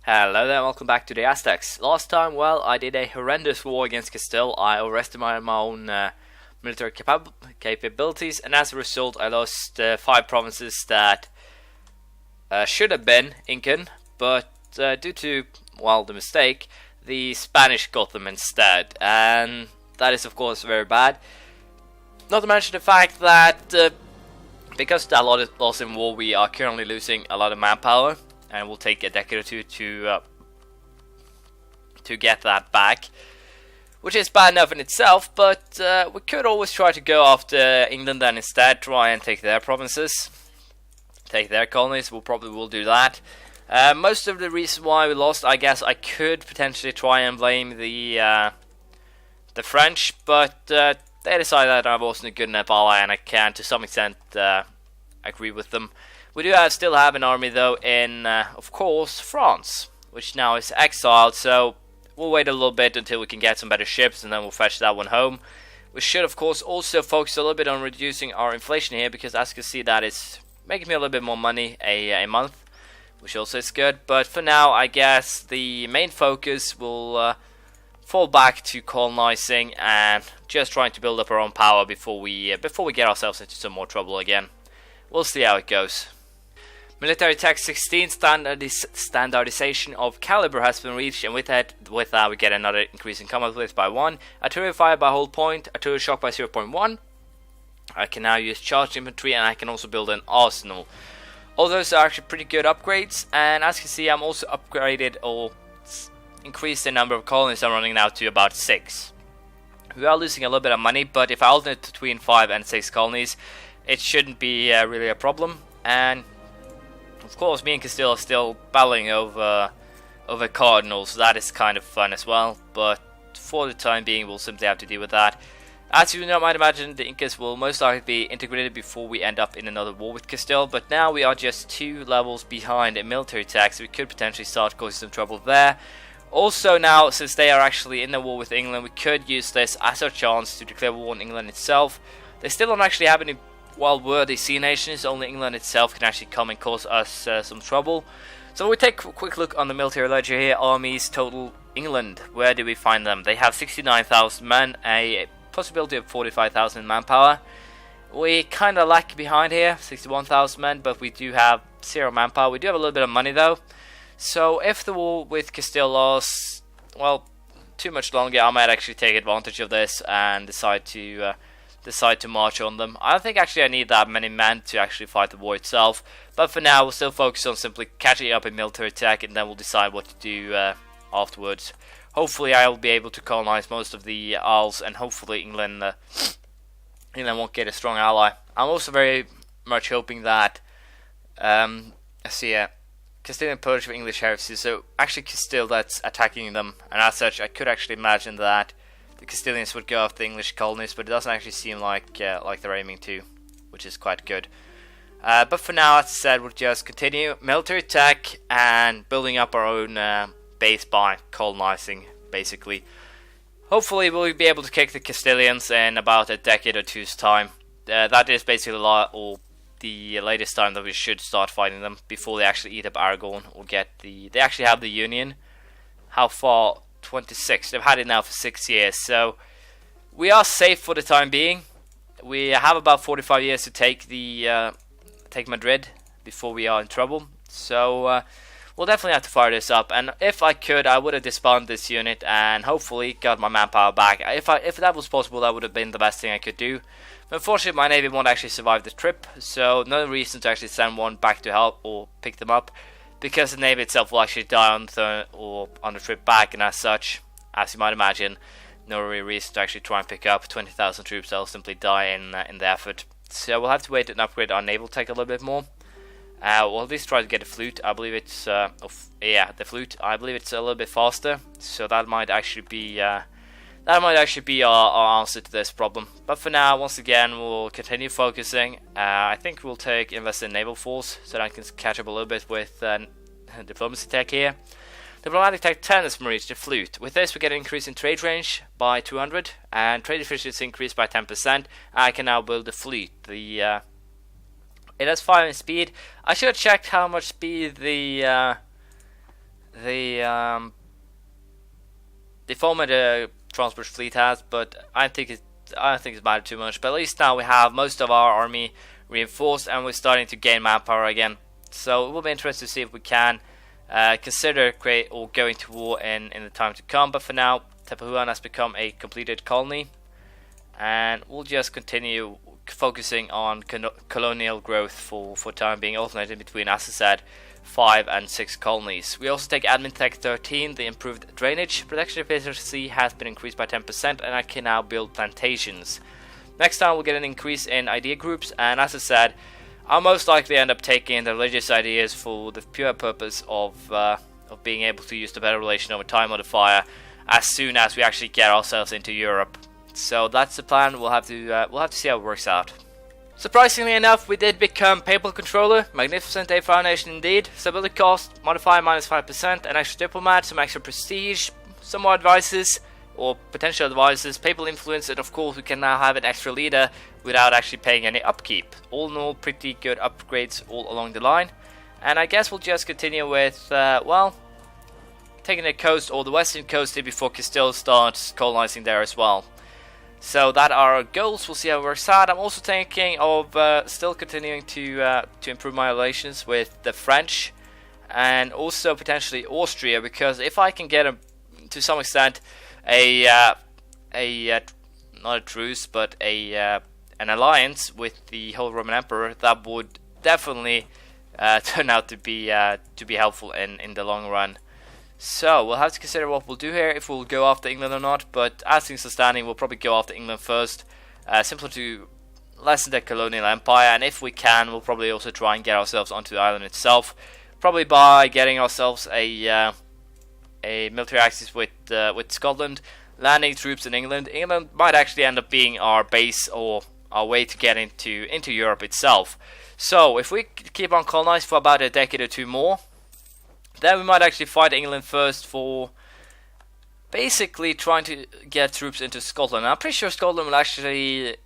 Hello there, welcome back to the Aztecs. Last time, well, I did a horrendous war against Castile. I overestimated my own military capabilities, and as a result, I lost 5 provinces that should have been Incan, but due to, well, the mistake, the Spanish got them instead, and that is, of course, very bad. Not to mention the fact that because of that loss in war, we are currently losing a lot of manpower. And it will take a decade or two to get that back, which is bad enough in itself. But we could always try to go after England and instead try and take their provinces, take their colonies. We probably will do that. Most of the reason why we lost, I guess, I could potentially try and blame the French, but they decided that I wasn't a good enough ally, and I can, to some extent, agree with them. We do still have an army though in, of course, France, which now is exiled, so we'll wait a little bit until we can get some better ships and then we'll fetch that one home. We should, of course, also focus a little bit on reducing our inflation here, because as you can see, that is making me a little bit more money a month, which also is good. But for now, I guess the main focus will fall back to colonizing and just trying to build up our own power before we get ourselves into some more trouble again. We'll see how it goes. Military Tech 16 standardization of caliber has been reached, and with that we get another increase in combat width by 1, artillery fire by hold point, artillery shock by 0.1. I can now use charged infantry, and I can also build an arsenal. All those are actually pretty good upgrades, and as you can see, I'm also upgraded or increased the number of colonies I'm running now to about 6. We are losing a little bit of money, but if I alternate between 5 and 6 colonies, it shouldn't be really a problem. And of course, me and Castile are still battling over Cardinals, so that is kind of fun as well. But for the time being, we'll simply have to deal with that. As you might imagine, the Incas will most likely be integrated before we end up in another war with Castile. But now we are just 2 levels behind in military tech, so we could potentially start causing some trouble there. Also now, since they are actually in the war with England, we could use this as our chance to declare war on England itself. They still don't actually have any worthy sea nations. Only England itself can actually come and cause us some trouble. So we take a quick look on the military ledger here. Armies total England, where do we find them? They have 69,000 men, a possibility of 45,000 manpower. We kind of lag behind here, 61,000 men, but we do have 0 manpower. We do have a little bit of money though. So if the war with Castile lasts, well, too much longer, I might actually take advantage of this and decide to march on them. I don't think actually I need that many men to actually fight the war itself, but for now we'll still focus on simply catching up in military tech, and then we'll decide what to do afterwards. Hopefully I will be able to colonize most of the Isles, and hopefully England won't get a strong ally. I'm also very much hoping that Castilian purge of English heresy, so actually Castile that's attacking them, and as such I could actually imagine that the Castilians would go after the English colonies, but it doesn't actually seem like they're aiming to, which is quite good. But for now, as I said, we'll just continue military tech and building up our own base by colonizing, basically. Hopefully we'll be able to kick the Castilians in about a decade or two's time. That is basically the latest time that we should start fighting them, before they actually eat up Aragon or get they actually have the Union. How far? 26. They've had it now for 6 years, so we are safe for the time being. We have about 45 years to take Madrid before we are in trouble. So we'll definitely have to fire this up. And if I could, I would have disbanded this unit and hopefully got my manpower back. If that was possible, that would have been the best thing I could do. But unfortunately, my navy won't actually survive the trip, so no reason to actually send one back to help or pick them up, because the navy itself will actually die on the trip back, and as such, as you might imagine, no real reason to actually try and pick up 20,000 troops. They'll simply die in the effort. So we'll have to wait and upgrade our naval tech a little bit more. We'll at least try to get a flute. I believe it's the flute. I believe it's a little bit faster, so that might actually be our answer to this problem. But for now, once again, we'll continue focusing. I think we'll invest in naval force, so that I can catch up a little bit with diplomacy tech here. Diplomatic tech 10 has reached the flute. With this, we get an increase in trade range by 200, and trade efficiency increased by 10%. I can now build the fleet. It has 5 in speed. I should have checked how much speed the the former the transport fleet has, but I don't think it's mattered too much. But at least now we have most of our army reinforced, and we're starting to gain manpower again. So it will be interesting to see if we can consider create or going to war in the time to come. But for now, Tepehuan has become a completed colony, and we'll just continue focusing on colonial growth for time being, alternating between, as I said, 5 and 6 colonies. We also take admin tech 13, the improved drainage. Production efficiency has been increased by 10%, and I can now build plantations. Next time we'll get an increase in idea groups, and as I said, I'll most likely end up taking the religious ideas for the pure purpose of being able to use the better relation over time modifier as soon as we actually get ourselves into Europe. So that's the plan. We'll have to see how it works out. Surprisingly enough, we did become Papal Controller. Magnificent day for our nation indeed. Stability cost, modifier minus 5%, an extra diplomat, some extra prestige, some more advices, or potential advices, papal influence, and of course we can now have an extra leader without actually paying any upkeep. All in all, pretty good upgrades all along the line. And I guess we'll just continue with, well, taking the coast or the western coast before Castile starts colonizing there as well. So that are our goals. We'll see how it works out. I'm also thinking of still continuing to improve my relations with the French and also potentially Austria, because if I can get to some extent not a truce but an alliance with the whole Roman Emperor, that would definitely turn out to be helpful in the long run. So we'll have to consider what we'll do here, if we'll go after England or not, but as things are standing, we'll probably go after England first, simply to lessen the colonial empire, and if we can, we'll probably also try and get ourselves onto the island itself, probably by getting ourselves a military axis with Scotland, landing troops in England. England might actually end up being our base or our way to get into Europe itself. So if we keep on colonizing for about a decade or two more, then we might actually fight England first for basically trying to get troops into Scotland. I'm pretty sure Scotland will actually,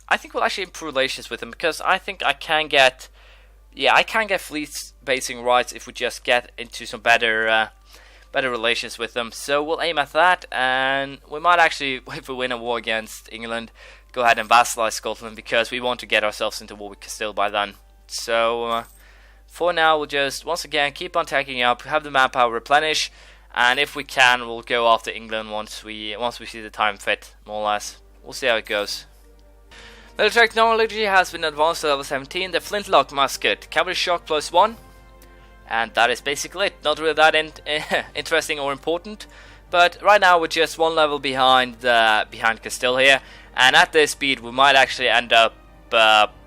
I think we'll actually improve relations with them, because I think I can get fleet basing rights if we just get into some better relations with them. So we'll aim at that, and we might actually, if we win a war against England, go ahead and vassalize Scotland, because we want to get ourselves into war with Castile by then. So for now, we'll just, once again, keep on taking up, have the manpower replenish, and if we can, we'll go after England once we see the time fit, more or less. We'll see how it goes. Military technology has been advanced to level 17, the flintlock musket, cavalry shock +1, and that is basically it. Not really that interesting or important, but right now we're just one level behind Castile here, and at this speed we might actually end up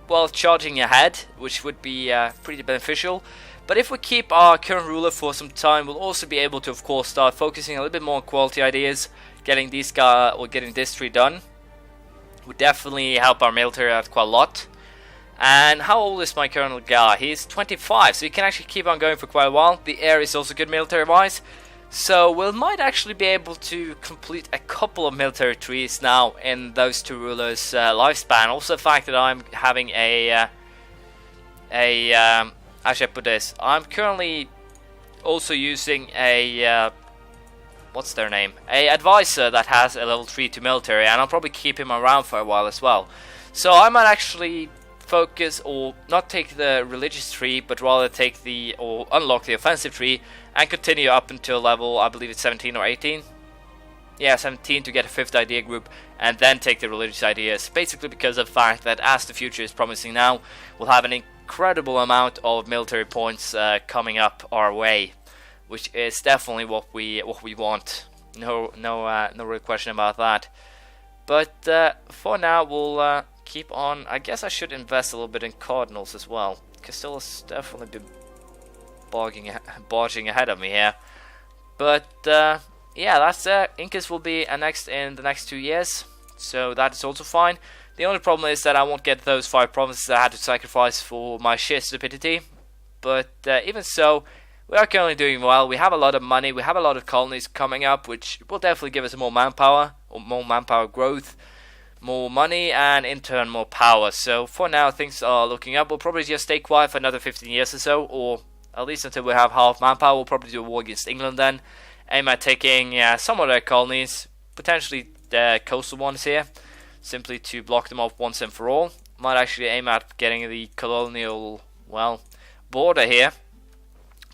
well, charging ahead, which would be pretty beneficial. But if we keep our current ruler for some time, we'll also be able to, of course, start focusing a little bit more on quality ideas. Getting these guys or getting this tree done would definitely help our military out quite a lot. And how old is my current guy? He's 25, so he can actually keep on going for quite a while. The heir is also good military-wise, so we might actually be able to complete a couple of military trees now in those two rulers' lifespan. Also, the fact that I'm having how should I put this? I'm currently also using what's their name? A advisor that has a level 3 to military, and I'll probably keep him around for a while as well. So I might actually focus or not take the religious tree, but rather take or unlock the offensive tree and continue up until level, I believe it's 17 or 18. Yeah, 17 to get a 5th idea group, and then take the religious ideas. Basically because of the fact that as the future is promising now, we'll have an incredible amount of military points coming up our way, which is definitely what we want. No real question about that. But for now, we'll keep on. I guess I should invest a little bit in cardinals as well. Castile's definitely been barging ahead of me here. But yeah, that's Incas will be annexed in the next 2 years, so that is also fine. The only problem is that I won't get those 5 provinces I had to sacrifice for my sheer stupidity. But even so, we are currently doing well. We have a lot of money, we have a lot of colonies coming up, which will definitely give us more manpower, or more manpower growth, more money, and in turn more power. So for now, things are looking up. We'll probably just stay quiet for another 15 years or so, or at least until we have half manpower. We'll probably do a war against England then. Aim at taking some of their colonies, potentially the coastal ones here, simply to block them off once and for all. Might actually aim at getting the colonial, well, border here.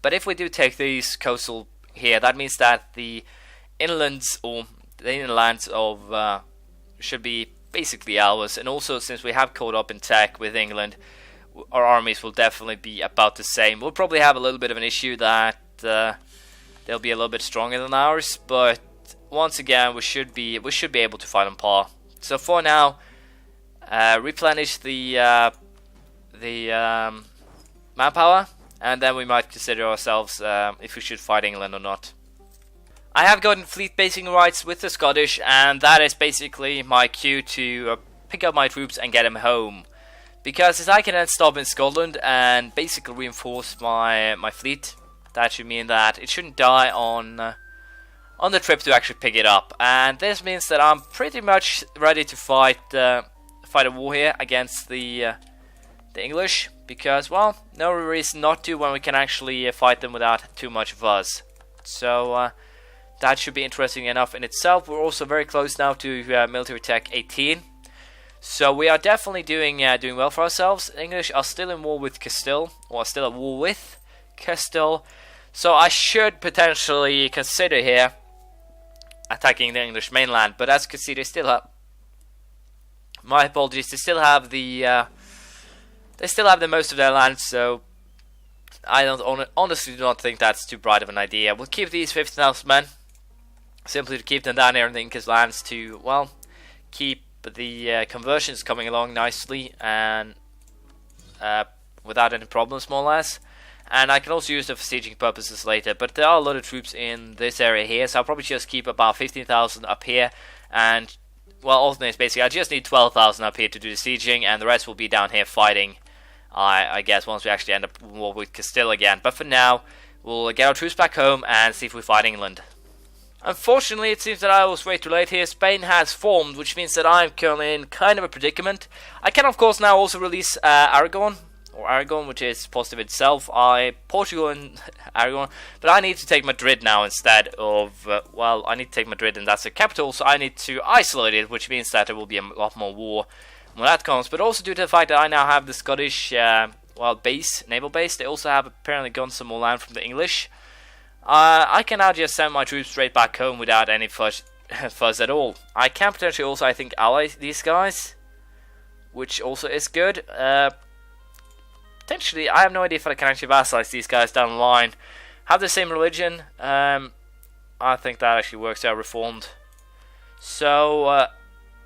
But if we do take these coastal here, that means that the inlands or the inlands of should be basically ours. And also, since we have caught up in tech with England, our armies will definitely be about the same. We'll probably have a little bit of an issue that they'll be a little bit stronger than ours, but once again, we should be able to fight on par. So for now, replenish the manpower, and then we might consider ourselves if we should fight England or not. I have gotten fleet basing rights with the Scottish, and that is basically my cue to pick up my troops and get them home. Because as I can then stop in Scotland and basically reinforce my fleet, that should mean that it shouldn't die on the trip to actually pick it up. And this means that I'm pretty much ready to fight a war here against the English, because, well, no reason not to when we can actually fight them without too much fuss. So that should be interesting enough in itself. We're also very close now to military tech 18. So we are definitely doing well for ourselves. The English are still in war with Castile, or still at war with Castile. So I should potentially consider here attacking the English mainland. But as you can see, they still have, my apologies, they still have the most of their land. So I honestly do not think that's too bright of an idea. We'll keep these 15,000 men, simply to keep them down here in the Inca's lands to, well, keep the conversions coming along nicely and without any problems, more or less. And I can also use them for sieging purposes later, but there are a lot of troops in this area here, so I'll probably just keep about 15,000 up here, and, well, alternates basically. I just need 12,000 up here to do the sieging, and the rest will be down here fighting, I guess, once we actually end up in war with Castile again. But for now, we'll get our troops back home and see if we fight England. Unfortunately, it seems that I was way too late here. Spain has formed, which means that I'm currently in kind of a predicament. I can, of course, now also release Aragon, which is positive itself. Portugal and Aragon, but I need to take Madrid now instead of, well, I need to take Madrid, and that's the capital, so I need to isolate it, which means that there will be a lot more war when that comes. But also due to the fact that I now have the Scottish, naval base, they also have apparently gotten some more land from the English. I can now just send my troops straight back home without any fuzz at all. I can potentially also, I think, ally these guys, which also is good. Potentially, I have no idea if I can actually vassalize these guys down the line. Have the same religion. I think that actually works out reformed. So,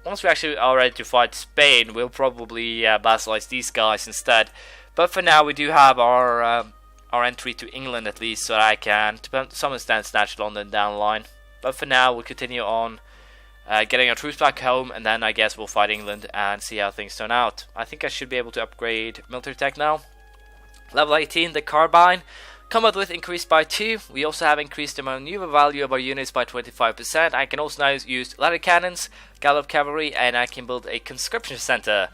once we actually are ready to fight Spain, we'll probably vassalize these guys instead. But for now, we do have our entry to England at least, so that I can, to some extent, snatch London down the line. But for now, we'll continue on getting our troops back home, and then I guess we'll fight England and see how things turn out. I think I should be able to upgrade military tech now. Level 18, the carbine. Combat width increased by 2. We also have increased the maneuver value of our units by 25%. I can also now use ladder cannons, gallop cavalry, and I can build a conscription center.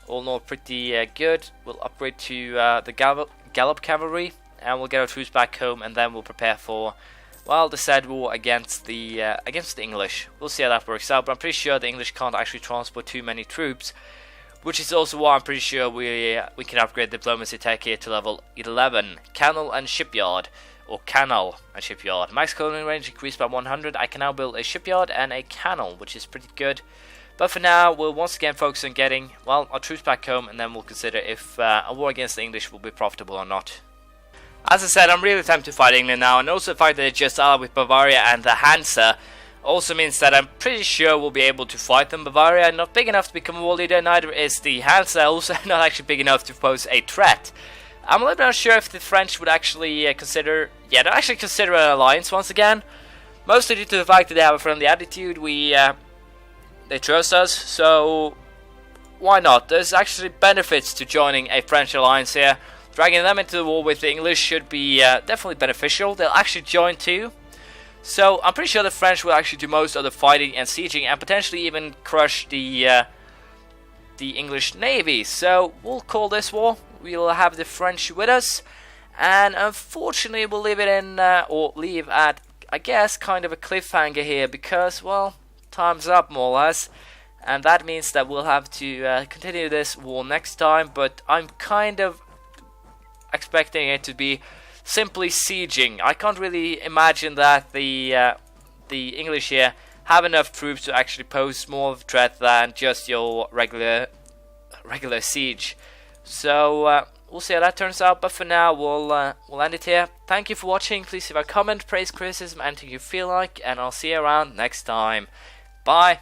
All in all, pretty good. We'll upgrade to the gallop cavalry, and we'll get our troops back home, and then we'll prepare for, well, the said war against the English. We'll see how that works out, but I'm pretty sure the English can't actually transport too many troops, which is also why I'm pretty sure we can upgrade diplomacy tech here to level 11. Canal and shipyard, or canal and shipyard. Max colonial range increased by 100. I can now build a shipyard and a canal, which is pretty good. But for now, we'll once again focus on getting, well, our troops back home, and then we'll consider if a war against the English will be profitable or not. As I said, I'm really tempted to fight England now, and also the fact that they just allied with Bavaria and the Hansa also means that I'm pretty sure we'll be able to fight them. Bavaria not big enough to become a war leader, neither is the Hansa, also not actually big enough to pose a threat. I'm a little bit unsure if the French would actually consider, they'll actually consider an alliance once again, mostly due to the fact that they have a friendly attitude. They trust us, so why not? There's actually benefits to joining a French alliance here. Dragging them into the war with the English should be definitely beneficial. They'll actually join too. So I'm pretty sure the French will actually do most of the fighting and sieging, and potentially even crush the English navy. So we'll call this war. We'll have the French with us, And unfortunately, we'll leave it in, or leave at, I guess, kind of a cliffhanger here, because, well, time's up more or less. And that means that we'll have to continue this war next time, but I'm kind of expecting it to be simply sieging. I can't really imagine that the English here have enough troops to actually pose more of a threat than just your regular siege. So we'll see how that turns out, but for now we'll end it here. Thank you for watching. Please leave a comment, praise, criticism, anything you feel like, and I'll see you around next time. Bye.